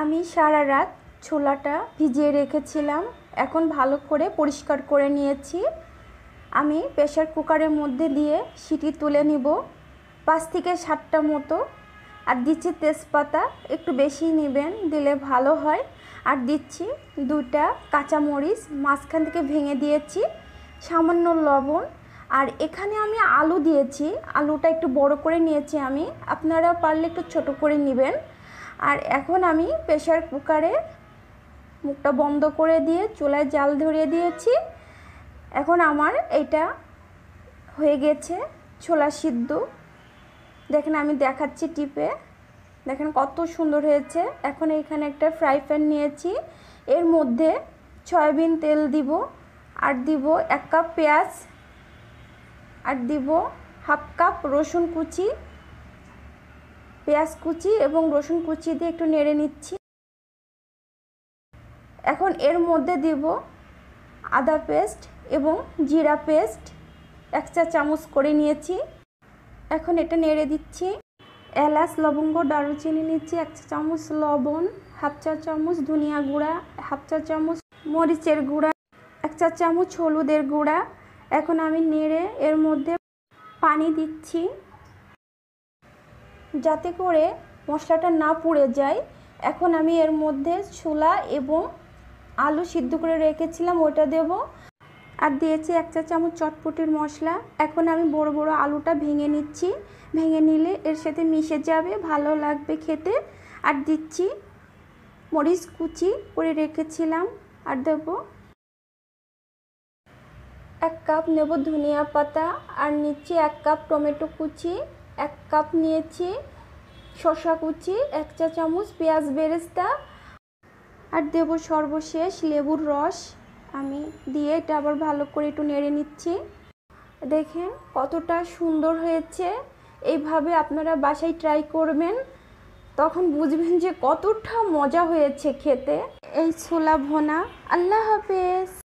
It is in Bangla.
আমি সারা রাত ছোলাটা ভিজিয়ে রেখেছিলাম। এখন ভালো করে পরিষ্কার করে নিয়েছি। আমি প্রেসার কুকারের মধ্যে দিয়ে সিটি তুলে নিব 5 থেকে 7টা মতো। আর দিচ্ছি তেজপাতা, একটু বেশি নেবেন, দিলে ভালো হয়। আর দিচ্ছি 2টা কাঁচামরিচ মাঝখান থেকে ভেঙে দিয়েছি, সামান্য লবণ। আর এখানে আমি আলু দিয়েছি, আলুটা একটু বড় করে নিয়েছি আমি, আপনারা পারলে একটু ছোট করে নেবেন। আর এখন আমি প্রেসার কুকারে মুখটা বন্ধ করে দিয়ে চুলায় জাল ধরিয়ে দিয়েছি। এখন আমার এটা হয়ে গেছে ছোলা সিদ্ধ। দেখেন আমি দেখাচ্ছি টিপে, দেখেন কত সুন্দর হয়েছে। এখন এখানে একটা ফ্রাই প্যান নিয়েছি, এর মধ্যে সয়াবিন তেল দিব, আর দিব 1 কাপ পেঁয়াজ, আর দিব 1/2 কাপ রসুন কুচি। পেঁয়াজ কুচি এবং রসুন কুচি দিয়ে একটু নেড়ে নিচ্ছি। এখন এর মধ্যে দিব আদা পেস্ট এবং জিরা পেস্ট 1 চা চামচ করে নিয়েছি। এখন এটা নেড়ে দিচ্ছি। এলাচ, লবঙ্গ, দারুচিনি নিচ্ছি 1 চা চামচ, লবণ 1/2 চা চামচ, ধনিয়া গুঁড়া 1/2 চা চামচ, মরিচের গুঁড়া 1 চা চামচ, হলুদের গুঁড়া। এখন আমি নেড়ে এর মধ্যে পানি দিচ্ছি যাতে করে মশলাটা না পুড়ে যায়। এখন আমি এর মধ্যে ছোলা এবং আলু সিদ্ধ করে রেখেছিলাম ওটা দেব, আর দিয়েছি 1 চা চামচ চটপটির মশলা। এখন আমি বড় বড় আলুটা ভেঙে নিচ্ছি, ভেঙে নিলে এর সাথে মিশে যাবে, ভালো লাগবে খেতে। আর দিচ্ছি মরিচ কুচি করে রেখেছিলাম, আর দেব 1 কাপ নেব ধনিয়া পাতা, আর নিচ্ছি 1 কাপ টমেটো কুচি, 1 কাপ নিয়েছি শসা কুচি, 1 চা চামচ পেঁয়াজ বেরেস্তা, আর দেব সর্বশেষ লেবুর রস। আমি দিয়ে এটা আবার ভালো করে একটু নেড়ে নিচ্ছি। দেখেন কতটা সুন্দর হয়েছে। এইভাবে আপনারা বাসায় ট্রাই করবেন, তখন বুঝবেন যে কতটা মজা হয়েছে খেতে এই ছোলা ভুনা। আল্লাহ হাফেজ।